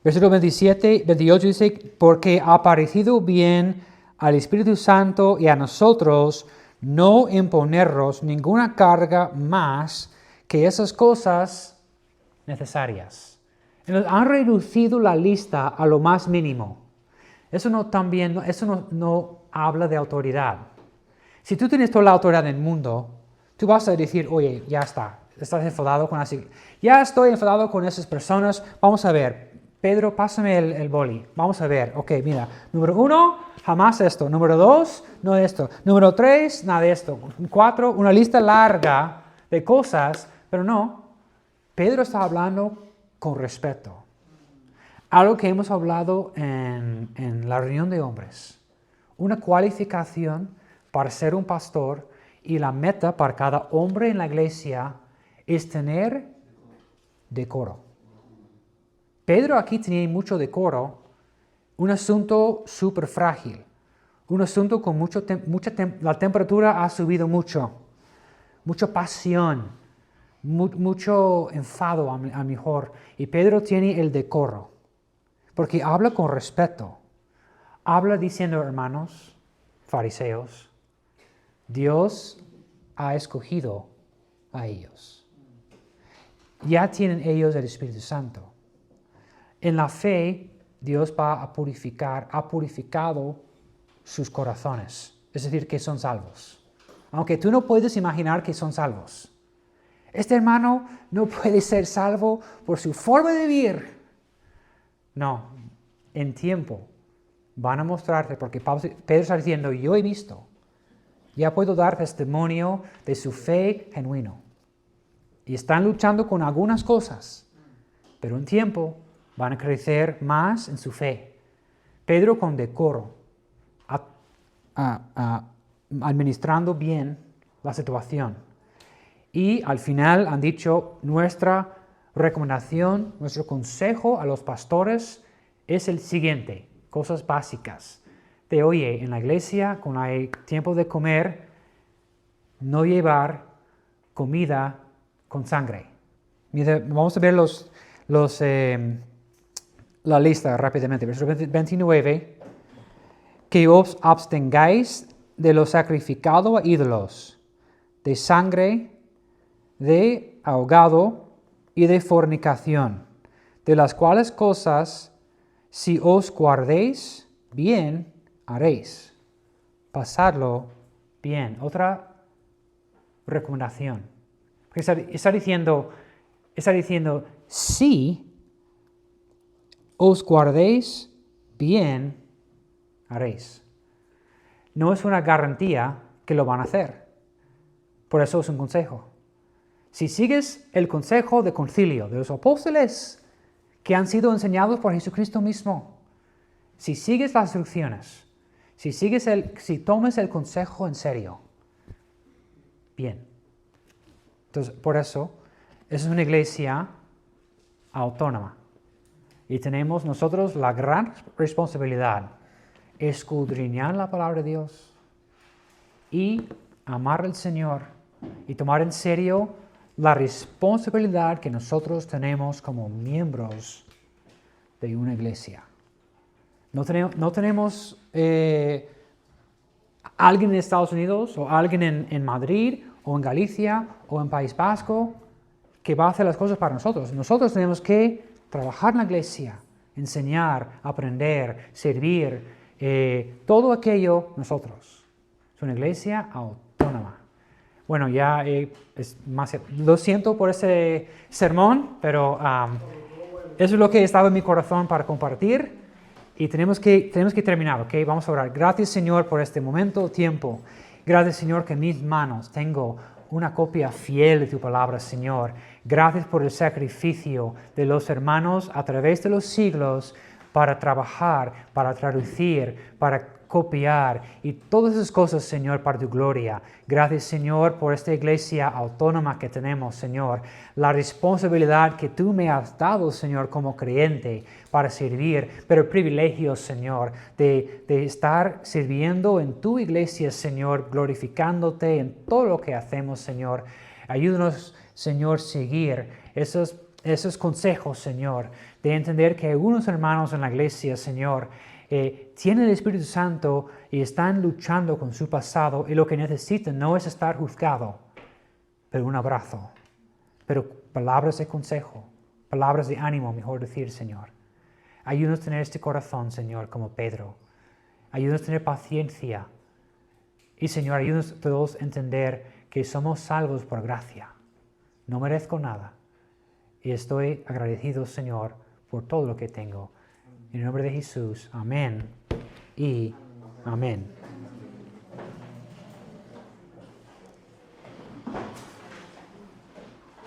versículo 28 dice, porque ha parecido bien al Espíritu Santo y a nosotros no imponernos ninguna carga más que esas cosas necesarias. Entonces, han reducido la lista a lo más mínimo. Eso no habla de autoridad. Si tú tienes toda la autoridad del mundo, tú vas a decir, oye, ya está, estás enfadado con así. Ya estoy enfadado con esas personas. Vamos a ver, Pedro, pásame el boli. Vamos a ver, ok, mira, número 1, jamás esto. Número 2, no esto. Número 3, nada de esto. 4, una lista larga de cosas, pero no. Pedro está hablando con respeto. Algo que hemos hablado en la reunión de hombres. Una cualificación para ser un pastor y la meta para cada hombre en la iglesia es tener decoro. Pedro aquí tenía mucho decoro, un asunto súper frágil, un asunto con la temperatura ha subido mucho, mucha pasión, mucho enfado a lo mejor. Y Pedro tiene el decoro, porque habla con respeto, habla diciendo, hermanos, fariseos, Dios ha escogido a ellos. Ya tienen ellos el Espíritu Santo. En la fe, Dios ha purificado sus corazones. Es decir, que son salvos. Aunque tú no puedes imaginar que son salvos. Este hermano no puede ser salvo por su forma de vivir. No, en tiempo van a mostrarte, porque Pedro está diciendo, yo he visto. Ya puedo dar testimonio de su fe genuino. Y están luchando con algunas cosas, pero en tiempo van a crecer más en su fe. Pedro con decoro, administrando bien la situación. Y al final han dicho, nuestra recomendación, nuestro consejo a los pastores es el siguiente, cosas básicas. Oye, en la iglesia, cuando hay tiempo de comer, no llevar comida con sangre. Mira, vamos a ver la lista rápidamente. Versículo 29. Que os abstengáis de lo sacrificado a ídolos, de sangre, de ahogado y de fornicación, de las cuales cosas, si os guardéis bien, haréis. Pasadlo bien. Otra recomendación. Está diciendo, si os guardéis bien, haréis. No es una garantía que lo van a hacer. Por eso es un consejo. Si sigues el consejo de concilio de los apóstoles que han sido enseñados por Jesucristo mismo, si sigues las instrucciones, si tomes el consejo en serio, bien. Entonces, por eso, esa es una iglesia autónoma. Y tenemos nosotros la gran responsabilidad de escudriñar la palabra de Dios y amar al Señor y tomar en serio la responsabilidad que nosotros tenemos como miembros de una iglesia. No tenemos alguien en Estados Unidos o alguien en Madrid o en Galicia o en País Vasco que va a hacer las cosas para nosotros. Nosotros tenemos que trabajar en la iglesia, enseñar, aprender, servir, todo aquello nosotros. Es una iglesia autónoma. Bueno, ya lo siento por ese sermón, pero eso es lo que estaba en mi corazón para compartir. Y tenemos que terminar, ¿ok? Vamos a orar. Gracias, Señor, por este momento, tiempo. Gracias, Señor, que en mis manos tengo una copia fiel de tu palabra, Señor. Gracias por el sacrificio de los hermanos a través de los siglos para trabajar, para traducir, para copiar y todas esas cosas, Señor, para tu gloria. Gracias, Señor, por esta iglesia autónoma que tenemos, Señor. La responsabilidad que tú me has dado, Señor, como creyente para servir, pero el privilegio, Señor, de estar sirviendo en tu iglesia, Señor, glorificándote en todo lo que hacemos, Señor. Ayúdanos, Señor, seguir esos consejos, Señor, de entender que algunos hermanos en la iglesia, Señor, tienen el Espíritu Santo y están luchando con su pasado y lo que necesitan no es estar juzgado, pero un abrazo, pero palabras de consejo, palabras de ánimo, mejor decir, Señor. Ayúdanos a tener este corazón, Señor, como Pedro. Ayúdanos a tener paciencia. Y, Señor, ayúdanos a todos a entender que somos salvos por gracia. No merezco nada. Y estoy agradecido, Señor, por todo lo que tengo. En el nombre de Jesús, amén y amén.